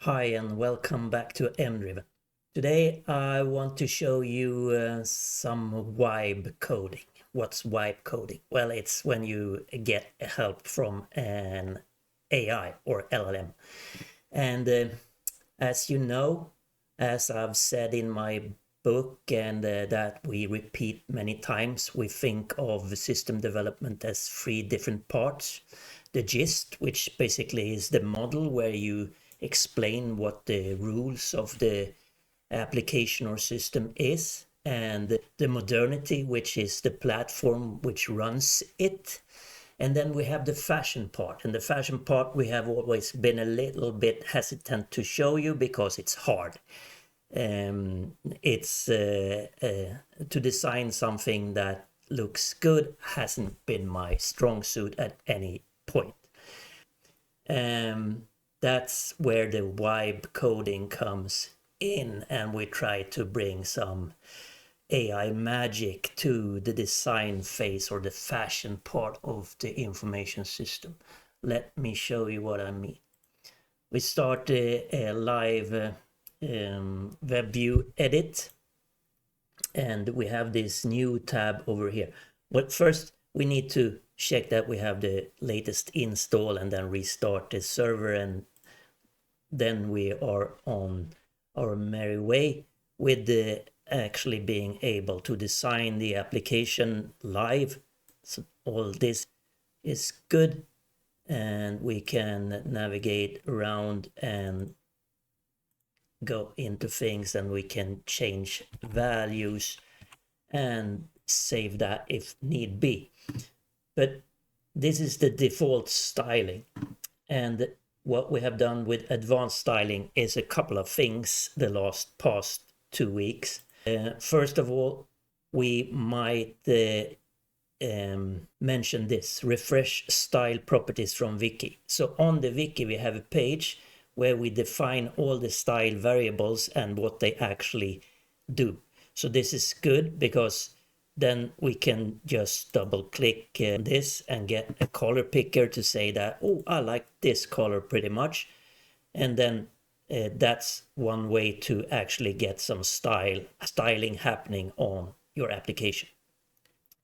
Hi and welcome back to MDriven. Today I want to show you some vibe coding. What's vibe coding? Well, it's when you get help from an AI or LLM. And as you know, as I've said in my book and that we repeat many times, we think of system development as three different parts. The gist, which basically is the model where you explain what the rules of the application or system is, and the modernity, which is the platform which runs it. And then we have the fashion part. And the fashion part we have always been a little bit hesitant to show you because it's hard. It's to design something that looks good hasn't been my strong suit at any point. That's where the vibe coding comes in, and we try to bring some AI magic to the design phase or the fashion part of the information system. Let me show you what I mean. We start a live web view edit, and we have this new tab over here. But first we need to check that we have the latest install and then restart the server, and then we are on our merry way with the actually being able to design the application live. So all this is good, and we can navigate around and go into things, and we can change values and save that if need be. But this is the default styling, and what we have done with advanced styling is a couple of things the past 2 weeks. First of all, we might mention this: refresh style properties from wiki. So on the wiki we have a page where we define all the style variables and what they actually do. So this is good because then we can just double click this and get a color picker to say that, oh, I like this color pretty much. And then that's one way to actually get some styling happening on your application.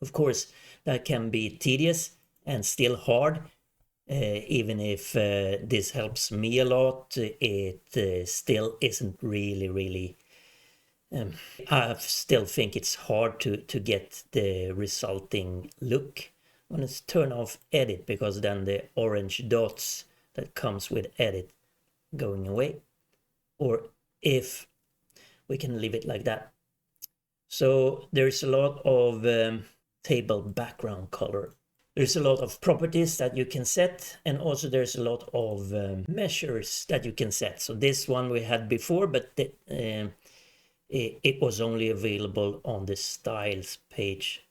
Of course, that can be tedious and still hard. Even if this helps me a lot, it still isn't really I still think it's hard to get the resulting look. I'm going to turn off edit because then the orange dots that comes with edit going away, or if we can leave it like that. So there's a lot of table background color. There's a lot of properties that you can set, and also there's a lot of measures that you can set. So this one we had before, but it was only available on the styles page,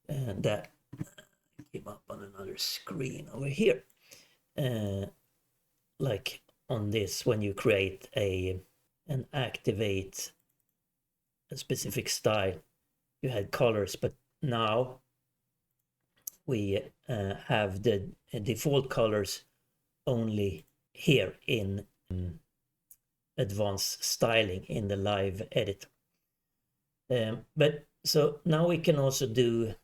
and that came up on another screen over here. Like on this, when you create and activate a specific style, you had colors, but now we have the default colors only here in advanced styling in the live editor. But so now we can also do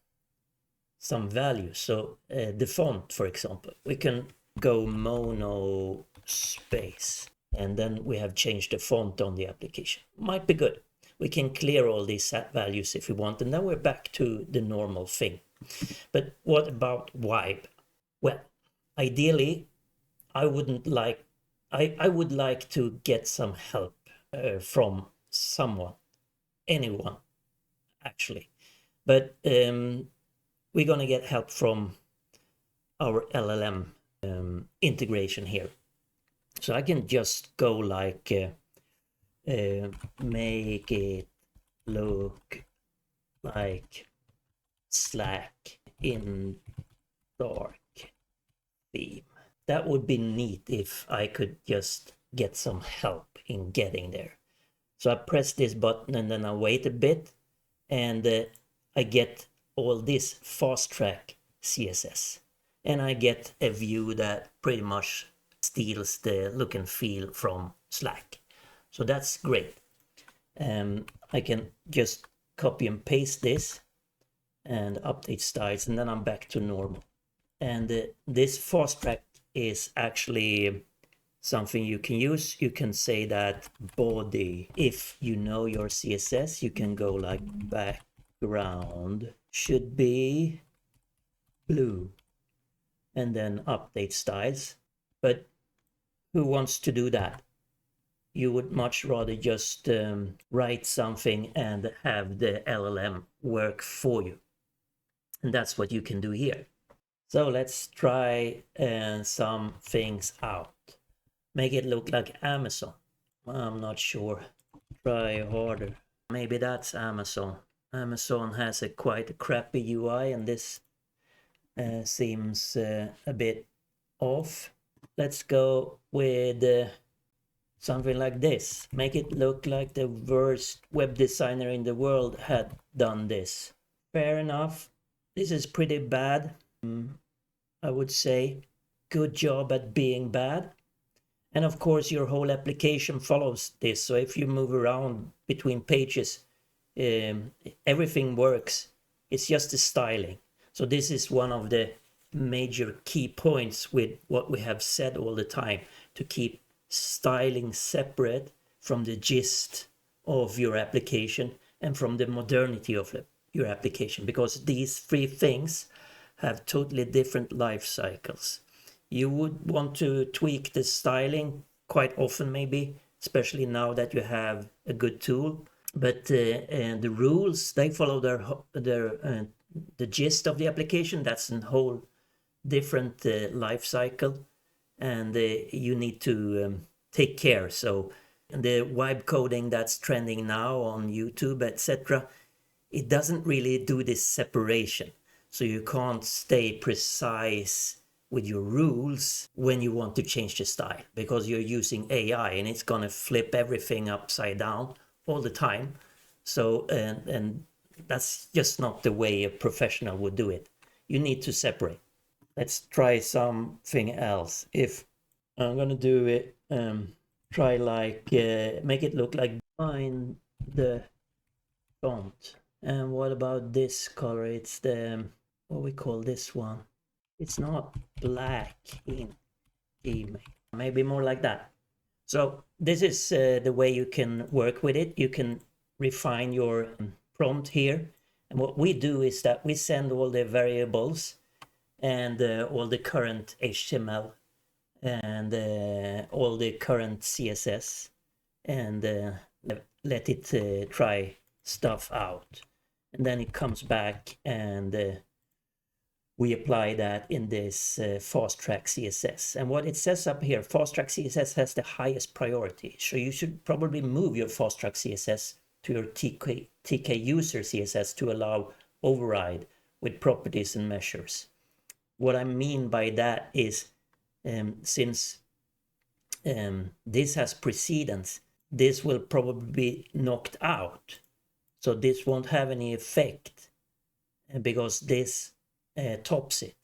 some values. So the font, for example, we can go mono space, and then we have changed the font on the application. Might be good. We can clear all these set values if we want, and then we're back to the normal thing. But what about vibe? Well, ideally, I would like to get some help from someone, anyone, actually. But we're going to get help from our LLM integration here. So I can just go like, make it look like Slack in dark theme. That would be neat if I could just get some help in getting there. So I press this button and then I wait a bit, and I get all this fast track CSS, and I get a view that pretty much steals the look and feel from Slack. So that's great. I can just copy and paste this and update styles, and then I'm back to normal. And this fast track is actually something you can use. You can say that body, if you know your CSS, you can go like background should be blue and then update styles. But who wants to do that? You would much rather just write something and have the LLM work for you. And that's what you can do here. So let's try some things out. Make it look like Amazon. I'm not sure. Try harder. Maybe that's Amazon. Amazon has a quite crappy UI, and this seems a bit off. Let's go with something like this. Make it look like the worst web designer in the world had done this. Fair enough. This is pretty bad, I would say. Good job at being bad. And of course, your whole application follows this. So if you move around between pages, everything works. It's just the styling. So this is one of the major key points with what we have said all the time, to keep styling separate from the gist of your application and from the modernity of your application, because these three things have totally different life cycles. You would want to tweak the styling quite often, maybe, especially now that you have a good tool. But the rules, they follow the gist of the application. That's a whole different life cycle, and you need to take care. So the vibe coding that's trending now on YouTube, etc., it doesn't really do this separation. So you can't stay precise with your rules when you want to change the style, because you're using AI and it's gonna flip everything upside down all the time. So and that's just not the way a professional would do it. You need to separate. Let's try something else. If I'm gonna do it, try like make it look like behind the font. And what about this color? It's the, what we call this one. It's not black in Gmail. Maybe more like that. So this is the way you can work with it. You can refine your prompt here. And what we do is that we send all the variables and all the current HTML and all the current CSS, and let it try stuff out. And then it comes back, and we apply that in this fast track CSS. And what it says up here, fast track CSS has the highest priority. So you should probably move your fast track CSS to your TK user CSS to allow override with properties and measures. What I mean by that is, since this has precedence, this will probably be knocked out. So this won't have any effect because this tops it.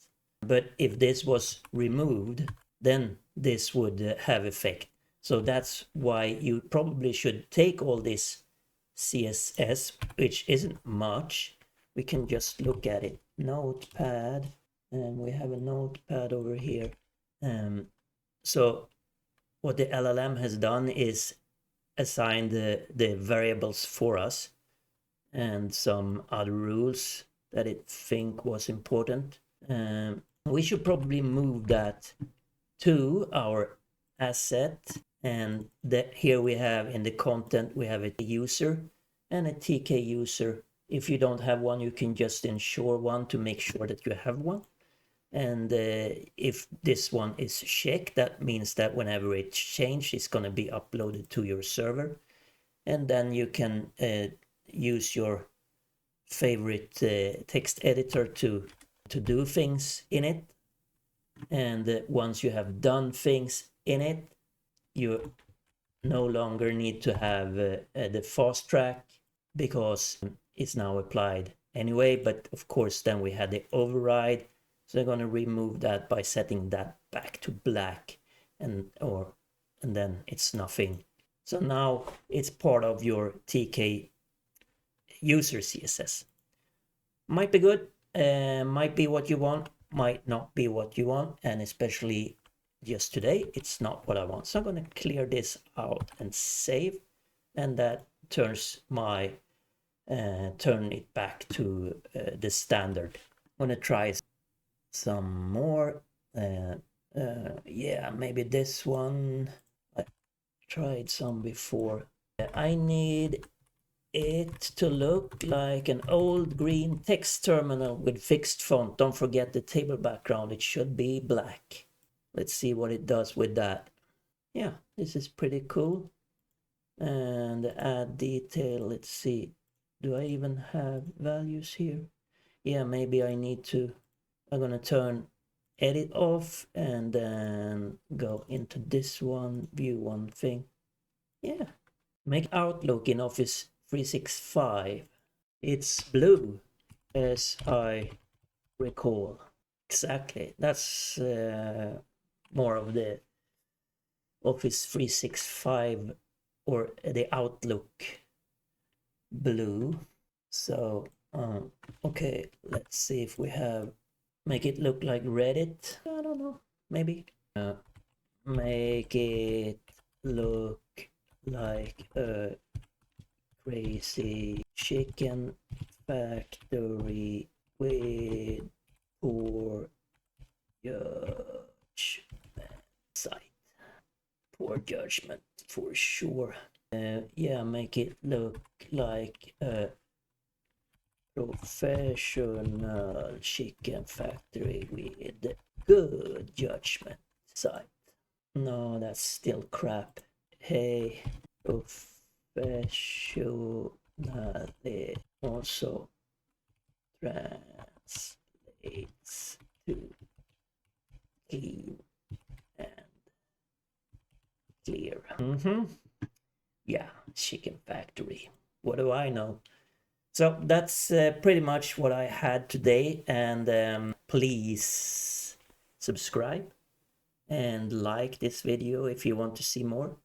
But if this was removed, then this would have effect. So that's why you probably should take all this CSS, which isn't much. We can just look at it. Notepad, and we have a notepad over here. So what the LLM has done is assign the variables for us and some other rules that it think was important. We should probably move that to our asset, and that here we have in the content, we have a user and a TK user. If you don't have one, you can just ensure one to make sure that you have one. And if this one is checked, that means that whenever it's changed, it's going to be uploaded to your server. And then you can use your favorite text editor to do things in it. And once you have done things in it, you no longer need to have the fast track, because it's now applied anyway. But of course, then we had the override. So I'm going to remove that by setting that back to black. and then it's nothing. So now it's part of your TK user CSS. Might be good, might be what you want, might not be what you want, and especially just today, it's not what I want. So I'm going to clear this out and save, and that turns my turn it back to the standard. I'm going to try some more. Yeah, maybe this one. I tried some before. I need it to look like an old green text terminal with fixed font. Don't forget the table background, it should be black. Let's see what it does with that. Yeah, this is pretty cool. And add detail, let's see. Do I even have values here? Yeah, maybe I need to. I'm gonna turn edit off and then go into this one, view one thing. Yeah, make Outlook in Office 365. It's blue, as I recall. Exactly, that's more of the Office 365 or the Outlook blue. So, okay, let's see if we have, make it look like Reddit. I don't know, maybe. Make it look like a crazy chicken factory with poor judgment site. Poor judgment for sure. Yeah, make it look like a professional chicken factory with good judgment site. No, that's still crap. Hey, professionally also translates to clean and clear. Yeah, chicken factory. What do I know? So that's pretty much what I had today, and please subscribe and like this video if you want to see more,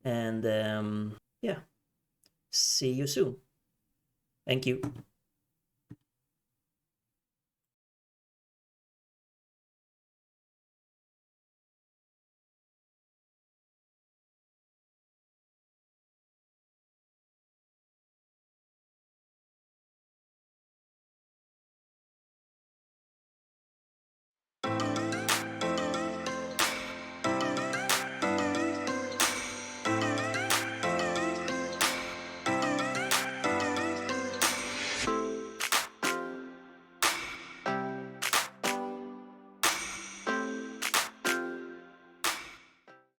and yeah, see you soon. Thank you.